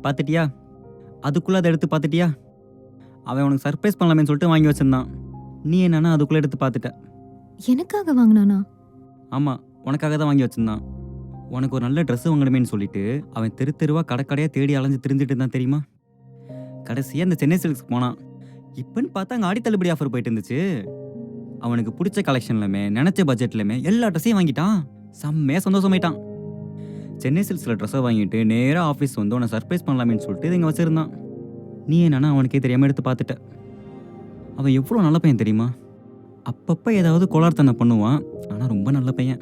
பார்த்துட்டியா? அதுக்குள்ள அத எடுத்து பார்த்துட்டியா? அவன் உனக்கு சர்ப்ரைஸ் பண்ணலாமேன்னு சொல்லிட்டு வாங்கி வச்சிருந்தான். நீ என்னன்னா அதுக்குள்ள எடுத்து பார்த்துட்ட. எனக்காக வாங்குனானா? ஆமா, உனக்காக தான் வாங்கி வச்சிருந்தான். உனக்கு ஒரு நல்ல ட்ரெஸ் வாங்கணுமேன்னு சொல்லிட்டு அவன் தெரு தெருவா கடை கடையா தேடி அலைஞ்சு திரிஞ்சுட்டு இருந்தான் தெரியுமா? கடைசியா இந்த சென்னை சில்க்ஸ்க்கு போனான். இப்பன்னு பார்த்தா அங்க ஆடி தள்ளுபடி ஆஃபர் போயிட்டு இருந்துச்சு. அவனுக்கு பிடிச்ச கலெக்ஷன்லயுமே நினைச்ச பட்ஜெட்லயுமே எல்லா ட்ரெஸ்ஸையும் வாங்கிட்டான். செம்மையா சந்தோஷமாயிட்டான். சென்னை சில்க்ஸ்ல ட்ரெஸ்ஸை வாங்கிட்டு நேரா ஆஃபீஸ் வந்து உன்னை சர்ப்ரைஸ் பண்ணலாமேன்னு சொல்லிட்டு இங்க வச்சிருந்தான். நீ என்னன்னா அவனுக்கே தெரியாம எடுத்து பார்த்துட்ட. அவன் எவ்வளோ நல்ல பையன் தெரியுமா? அப்பப்போ ஏதாவது கோளாறுத்தனம் பண்ணுவான், ஆனா ரொம்ப நல்ல பையன்.